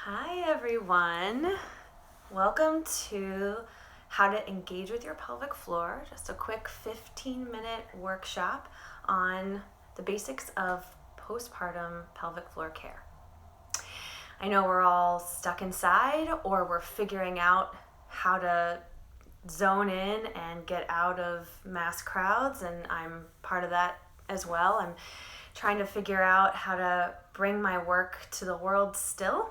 Hi everyone, welcome to how to engage with your pelvic floor, just a quick 15-minute workshop on the basics of postpartum pelvic floor care. I know we're all stuck inside or we're figuring out how to zone in and get out of mass crowds, and I'm part of that as well. I'm trying to figure out how to bring my work to the world still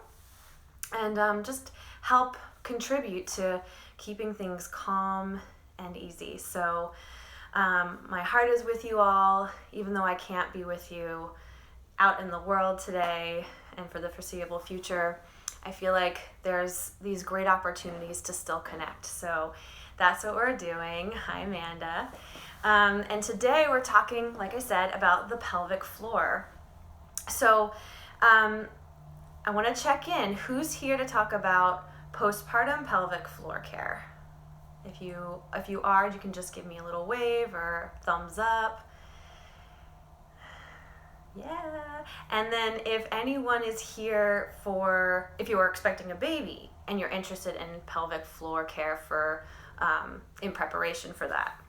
and just help contribute to keeping things calm and easy. So my heart is with you all, even though I can't be with you out in the world today and for the foreseeable future. I feel like there's these great opportunities to still connect. So that's what we're doing. Hi, Amanda. And today we're talking, like I said, about the pelvic floor. So I want to check in. Who's here to talk about postpartum pelvic floor care? If you are, you can just give me a little wave or thumbs up. Yeah. And then if anyone is here if you are expecting a baby and you're interested in pelvic floor care for in preparation for that,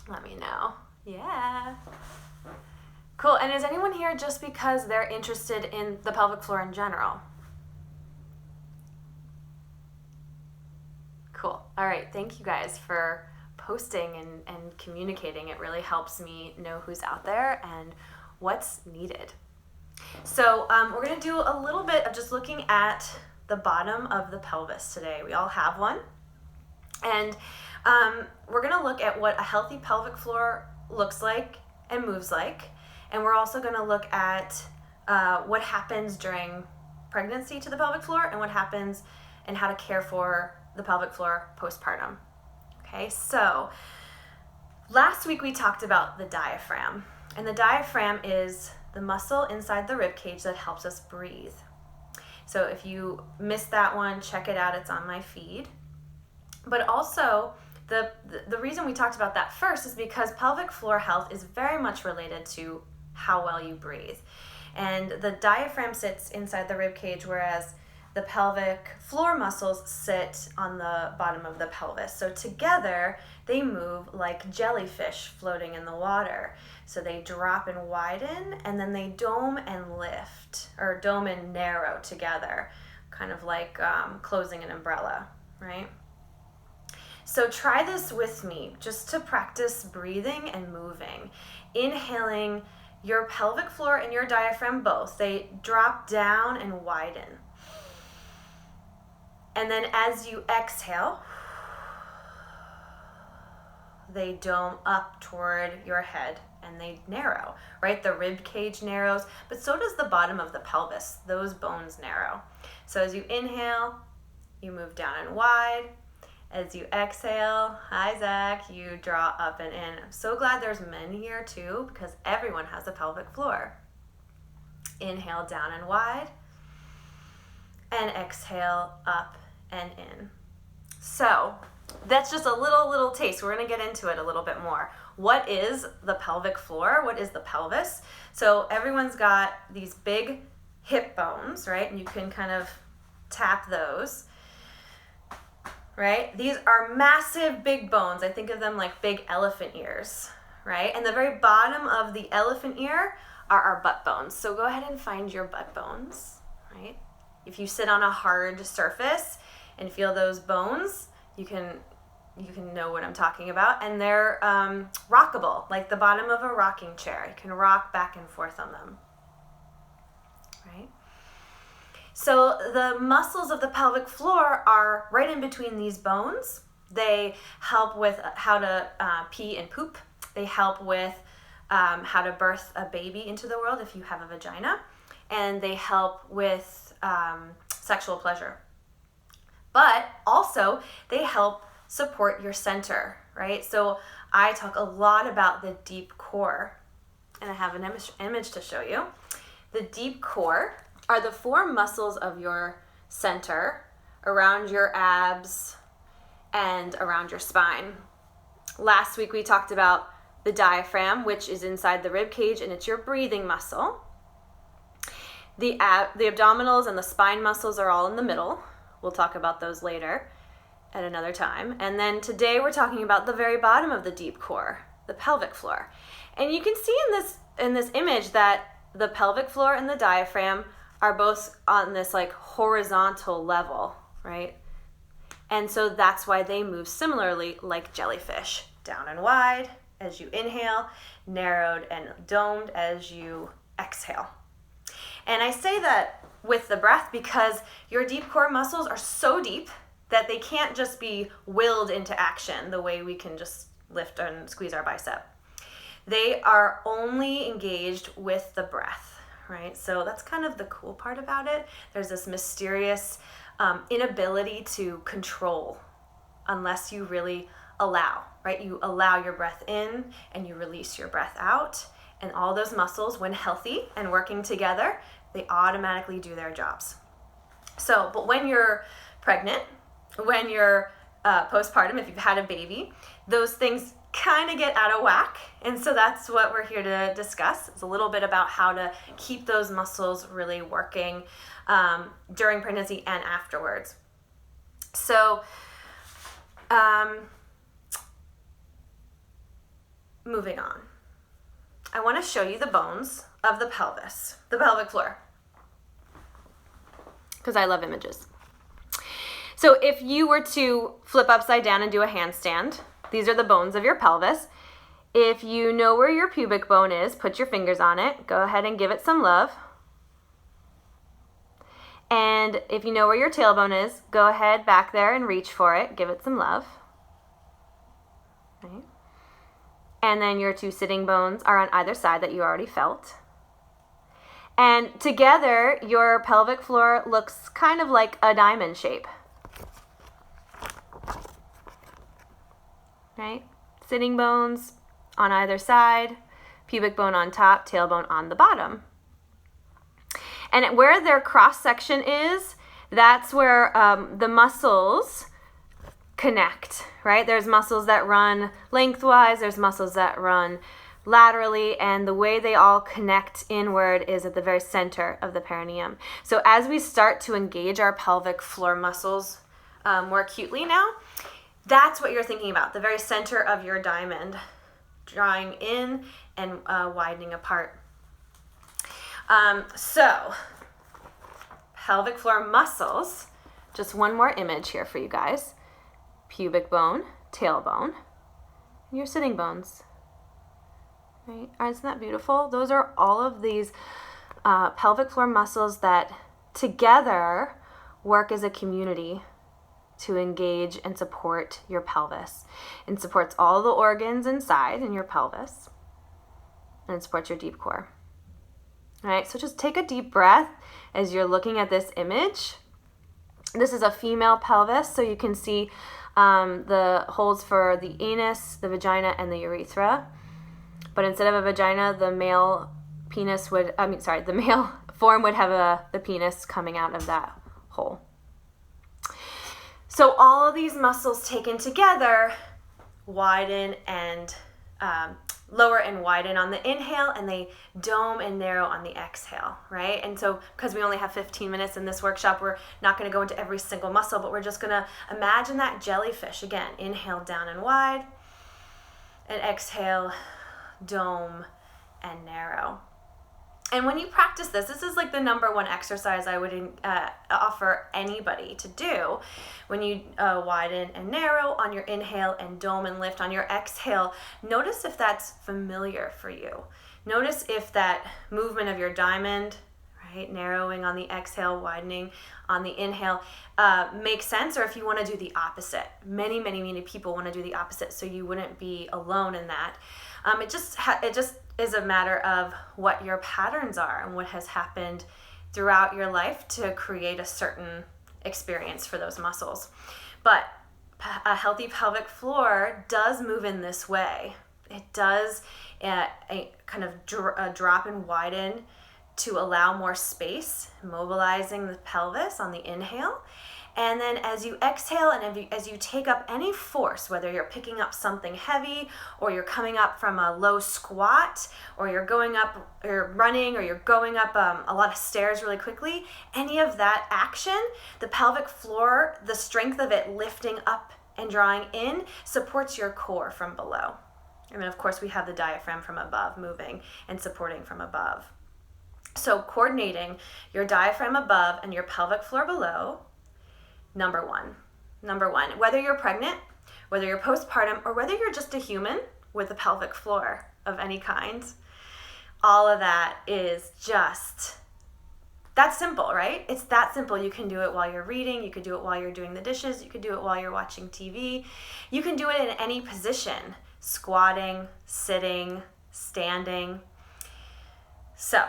let me know. Yeah. Cool. And is anyone here just because they're interested in the pelvic floor in general? Cool. All right. Thank you guys for posting and communicating. It really helps me know who's out there and what's needed. So we're going to do a little bit of just looking at the bottom of the pelvis today. We all have one. And we're going to look at what a healthy pelvic floor looks like and moves like. And we're also going to look at what happens during pregnancy to the pelvic floor and what happens and how to care for the pelvic floor postpartum. Okay, so last week we talked about the diaphragm. And the diaphragm is the muscle inside the rib cage that helps us breathe. So if you missed that one, check it out. It's on my feed. But also, the reason we talked about that first is because pelvic floor health is very much related to how well you breathe. And the diaphragm sits inside the rib cage, whereas the pelvic floor muscles sit on the bottom of the pelvis. So together, they move like jellyfish floating in the water. So they drop and widen, and then they dome and lift, or dome and narrow together, kind of like closing an umbrella, right? So try this with me, just to practice breathing and moving. Inhaling, your pelvic floor and your diaphragm both, they drop down and widen. And then as you exhale, they dome up toward your head and they narrow, right? The rib cage narrows, but so does the bottom of the pelvis. Those bones narrow. So as you inhale, you move down and wide. As you exhale, hi Zach, you draw up and in. I'm so glad there's men here too, because everyone has a pelvic floor. Inhale down and wide, and exhale up and in. So that's just a little taste. We're gonna get into it a little bit more. What is the pelvic floor? What is the pelvis? So everyone's got these big hip bones, right? And you can kind of tap those. Right? These are massive big bones. I think of them like big elephant ears, right? And the very bottom of the elephant ear are our butt bones. So go ahead and find your butt bones, right? If you sit on a hard surface and feel those bones, you can know what I'm talking about. And they're rockable, like the bottom of a rocking chair. You can rock back and forth on them, right? So the muscles of the pelvic floor are right in between these bones. They help with how to pee and poop. They help with how to birth a baby into the world if you have a vagina. And they help with sexual pleasure. But also, they help support your center, right? So I talk a lot about the deep core. And I have an image to show you. The deep core are the four muscles of your center around your abs and around your spine. Last week we talked about the diaphragm, which is inside the rib cage, and it's your breathing muscle. The abdominals and the spine muscles are all in the middle. We'll talk about those later at another time. And then today we're talking about the very bottom of the deep core, the pelvic floor. And you can see in this image that the pelvic floor and the diaphragm are both on this like horizontal level, right? And so that's why they move similarly like jellyfish, down and wide as you inhale, narrowed and domed as you exhale. And I say that with the breath because your deep core muscles are so deep that they can't just be willed into action the way we can just lift and squeeze our bicep. They are only engaged with the breath, right? So that's kind of the cool part about it. There's this mysterious inability to control unless you really allow, right? You allow your breath in and you release your breath out. And all those muscles, when healthy and working together, they automatically do their jobs. So, but when you're pregnant, when you're postpartum, if you've had a baby, those things kind of get out of whack. And so that's what we're here to discuss. It's a little bit about how to keep those muscles really working during pregnancy and afterwards. So, moving on. I want to show you the bones of the pelvis, the pelvic floor, because I love images. So if you were to flip upside down and do a handstand, these are the bones of your pelvis. If you know where your pubic bone is, put your fingers on it. Go ahead and give it some love. And if you know where your tailbone is, go ahead back there and reach for it. Give it some love. Right. And then your two sitting bones are on either side that you already felt. And together, your pelvic floor looks kind of like a diamond shape. Right? Sitting bones on either side, pubic bone on top, tailbone on the bottom. And where their cross section is, that's where the muscles connect, right? There's muscles that run lengthwise, there's muscles that run laterally, and the way they all connect inward is at the very center of the perineum. So as we start to engage our pelvic floor muscles more acutely now, that's what you're thinking about, the very center of your diamond, drawing in and widening apart. So, pelvic floor muscles, just one more image here for you guys. Pubic bone, tailbone, and your sitting bones. Right? Isn't that beautiful? Those are all of these pelvic floor muscles that together work as a community to engage and support your pelvis. And supports all the organs inside in your pelvis. And it supports your deep core. All right, so just take a deep breath as you're looking at this image. This is a female pelvis, so you can see the holes for the anus, the vagina, and the urethra. But instead of a vagina, the male form would have the penis coming out of that hole. So all of these muscles taken together widen and lower and widen on the inhale, and they dome and narrow on the exhale, right? And so because we only have 15 minutes in this workshop, we're not going to go into every single muscle, but we're just going to imagine that jellyfish again. Inhale down and wide, and exhale, dome and narrow. And when you practice this is like the number one exercise I would offer anybody to do. When you widen and narrow on your inhale and dome and lift on your exhale, notice if that's familiar for you. Notice if that movement of your diamond, right, narrowing on the exhale, widening on the inhale, makes sense, or if you want to do the opposite. Many people want to do the opposite, so you wouldn't be alone in that. It just is a matter of what your patterns are and what has happened throughout your life to create a certain experience for those muscles. But a healthy pelvic floor does move in this way. It does kind of drop and widen to allow more space, mobilizing the pelvis on the inhale, And then as you exhale and as you take up any force, whether you're picking up something heavy or you're coming up from a low squat or you're going up, or running, or you're going up a lot of stairs really quickly, any of that action, the pelvic floor, the strength of it lifting up and drawing in supports your core from below. And then of course we have the diaphragm from above moving and supporting from above. So coordinating your diaphragm above and your pelvic floor below, number one, whether you're pregnant, whether you're postpartum, or whether you're just a human with a pelvic floor of any kind, all of that is just that simple, right? It's that simple. You can do it while you're reading. You could do it while you're doing the dishes. You could do it while you're watching TV. You can do it in any position, squatting, sitting, standing. So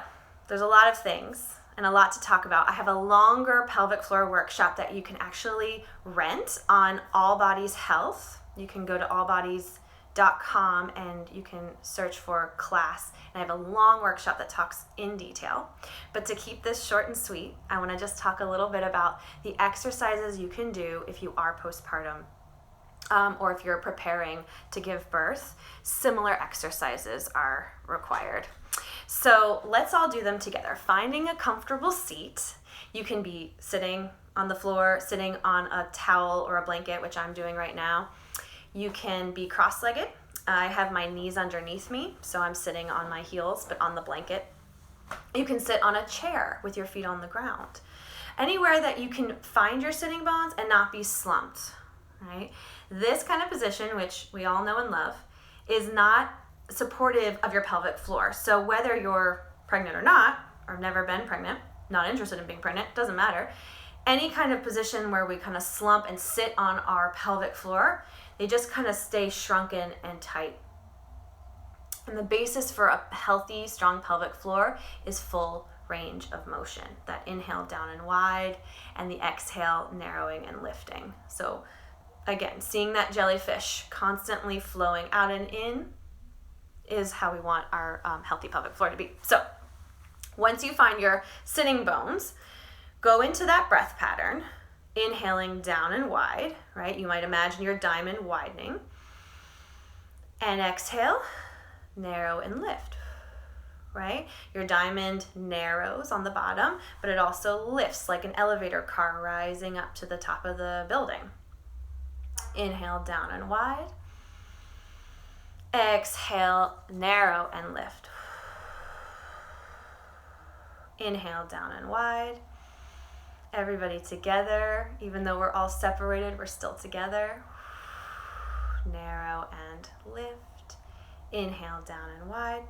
there's a lot of things and a lot to talk about. I have a longer pelvic floor workshop that you can actually rent on All Bodies Health. You can go to allbodies.com and you can search for class. And I have a long workshop that talks in detail. But to keep this short and sweet, I want to just talk a little bit about the exercises you can do if you are postpartum. Or if you're preparing to give birth, similar exercises are required. So let's all do them together. Finding a comfortable seat. You can be sitting on the floor, sitting on a towel or a blanket, which I'm doing right now. You can be cross-legged. I have my knees underneath me, so I'm sitting on my heels, but on the blanket. You can sit on a chair with your feet on the ground. Anywhere that you can find your sitting bones and not be slumped, right? This kind of position, which we all know and love, is not supportive of your pelvic floor. So whether you're pregnant or not, or never been pregnant, not interested in being pregnant, doesn't matter. Any kind of position where we kind of slump and sit on our pelvic floor, they just kind of stay shrunken and tight. And the basis for a healthy, strong pelvic floor is full range of motion. That inhale down and wide, and the exhale narrowing and lifting. So again, seeing that jellyfish constantly flowing out and in is how we want our healthy pelvic floor to be. So once you find your sitting bones, go into that breath pattern, inhaling down and wide, right? You might imagine your diamond widening. And exhale, narrow and lift, right? Your diamond narrows on the bottom, but it also lifts like an elevator car rising up to the top of the building. Inhale down and wide. Exhale, narrow and lift. Inhale down and wide. Everybody together, even though we're all separated, we're still together. Narrow and lift. Inhale down and wide.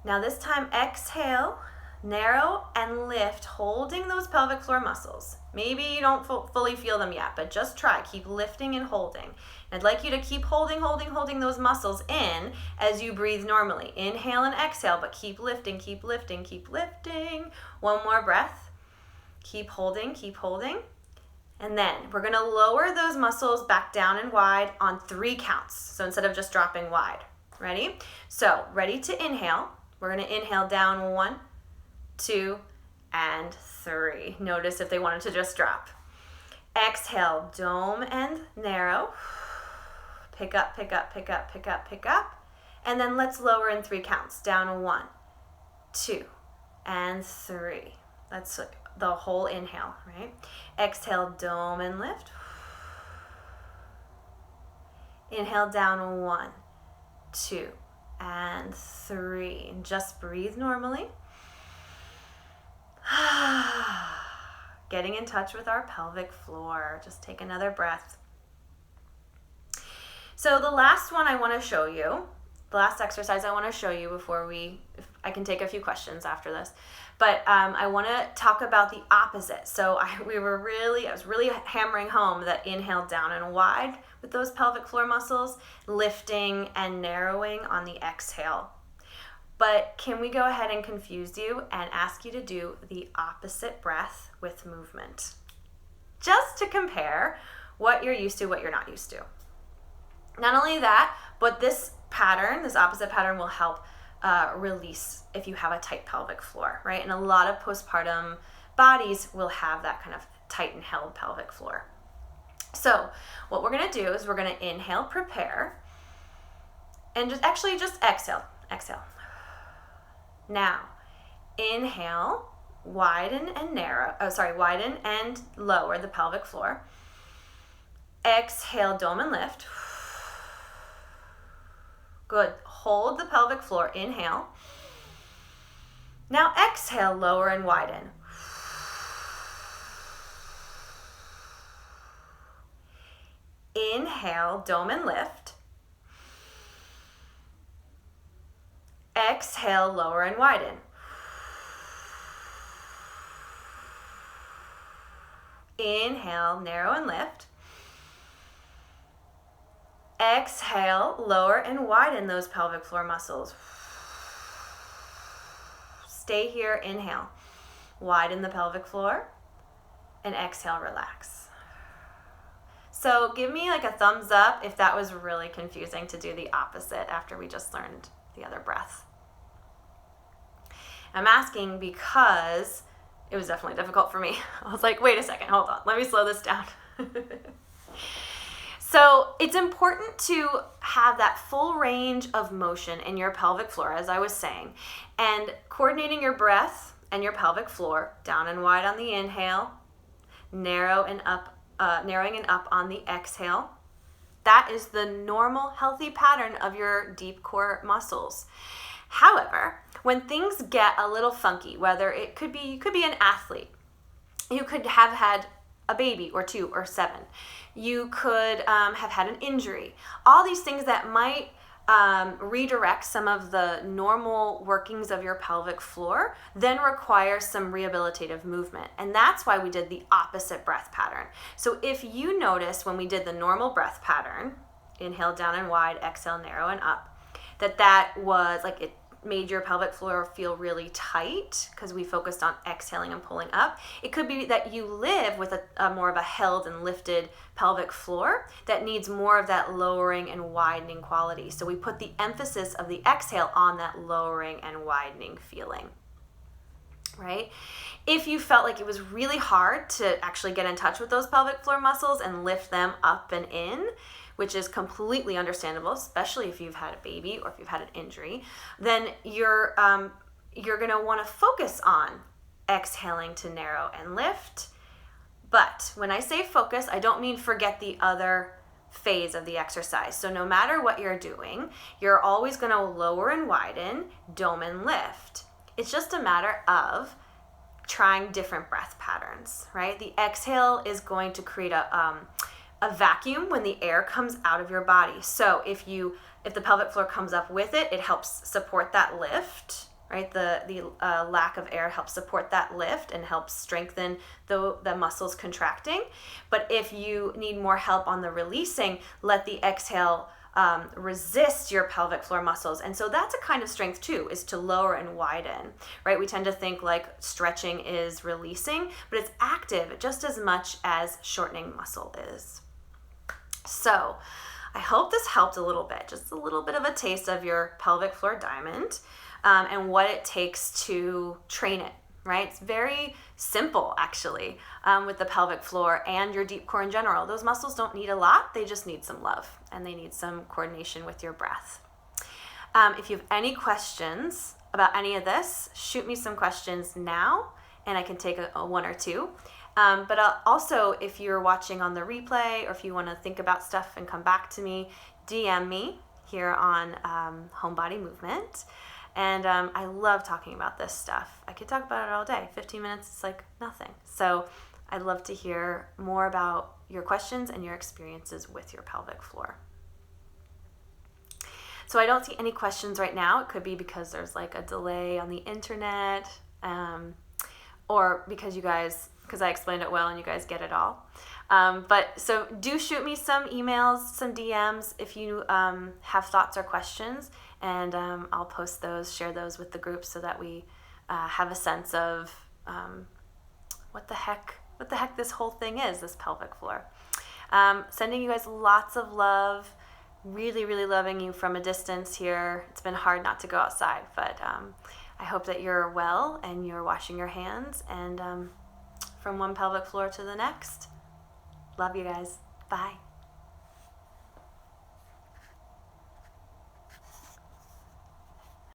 Now this time, exhale, narrow and lift, holding those pelvic floor muscles. Maybe you don't fully feel them yet, but just try. Keep lifting and holding. And I'd like you to keep holding those muscles in as you breathe normally. Inhale and exhale, but keep lifting, keep lifting, keep lifting. One more breath. Keep holding, keep holding. And then we're going to lower those muscles back down and wide on 3 counts. So instead of just dropping wide. Ready? So ready to inhale. We're going to inhale down 1, 2, and 3. Notice if they wanted to just drop. Exhale, dome and narrow. Pick up, pick up, pick up, pick up, pick up. And then let's lower in 3 counts. Down 1, 2, and 3. That's the whole inhale, right? Exhale, dome and lift. Inhale down 1, 2, and 3. And just breathe normally. Getting in touch with our pelvic floor. Just take another breath. So the last one I want to show you, the last exercise I want to show you before I can take a few questions after this, but I want to talk about the opposite. So I was really hammering home that inhale down and wide with those pelvic floor muscles, lifting and narrowing on the exhale. But can we go ahead and confuse you and ask you to do the opposite breath with movement? Just to compare what you're used to, what you're not used to. Not only that, but this opposite pattern will help release if you have a tight pelvic floor, right? And a lot of postpartum bodies will have that kind of tight and held pelvic floor. So what we're going to do is we're going to inhale, prepare, and just exhale. Now, inhale, widen and lower the pelvic floor. Exhale, dome and lift. Good. Hold the pelvic floor. Inhale. Now exhale, lower and widen. Inhale, dome and lift. Exhale, lower and widen. Inhale, narrow and lift. Exhale, lower and widen those pelvic floor muscles. Stay here, inhale. Widen the pelvic floor. And exhale, relax. So give me like a thumbs up if that was really confusing to do the opposite after we just learned the other breath. I'm asking because it was definitely difficult for me. I was like, wait a second, hold on. Let me slow this down. So it's important to have that full range of motion in your pelvic floor, as I was saying, and coordinating your breath and your pelvic floor, down and wide on the inhale, narrowing and up on the exhale. That is the normal, healthy pattern of your deep core muscles. However, when things get a little funky, whether you could be an athlete, you could have had a baby or 2 or 7, you could have had an injury, all these things that might redirect some of the normal workings of your pelvic floor, then require some rehabilitative movement. And that's why we did the opposite breath pattern. So if you notice when we did the normal breath pattern, inhale down and wide, exhale narrow and up, that was like it made your pelvic floor feel really tight because we focused on exhaling and pulling up. It could be that you live with a more of a held and lifted pelvic floor that needs more of that lowering and widening quality. So we put the emphasis of the exhale on that lowering and widening feeling, right? If you felt like it was really hard to actually get in touch with those pelvic floor muscles and lift them up and in, which is completely understandable, especially if you've had a baby or if you've had an injury, then you're going to want to focus on exhaling to narrow and lift. But when I say focus, I don't mean forget the other phase of the exercise. So no matter what you're doing, you're always going to lower and widen, dome and lift. It's just a matter of trying different breath patterns, right? The exhale is going to create a vacuum when the air comes out of your body. So if the pelvic floor comes up with it, it helps support that lift, right? The lack of air helps support that lift and helps strengthen the muscles contracting. But if you need more help on the releasing, let the exhale resist your pelvic floor muscles. And so that's a kind of strength too, is to lower and widen, right? We tend to think like stretching is releasing, but it's active just as much as shortening muscle is. So I hope this helped a little bit, just a little bit of a taste of your pelvic floor diamond and what it takes to train it, right? It's very simple actually with the pelvic floor and your deep core in general. Those muscles don't need a lot, they just need some love and they need some coordination with your breath. If you have any questions about any of this, shoot me some questions now and I can take a 1 or 2. But also, if you're watching on the replay or if you want to think about stuff and come back to me, DM me here on Home Body Movement. And I love talking about this stuff. I could talk about it all day. 15 minutes is like nothing. So I'd love to hear more about your questions and your experiences with your pelvic floor. So I don't see any questions right now. It could be because there's like a delay on the internet or because I explained it well and you guys get it all. But so do shoot me some emails, some DMs if you have thoughts or questions, and I'll post those, share those with the group so that we have a sense of what the heck this whole thing is, this pelvic floor. Sending you guys lots of love, really, really loving you from a distance here. It's been hard not to go outside, but I hope that you're well and you're washing your hands and from one pelvic floor to the next. Love you guys. Bye.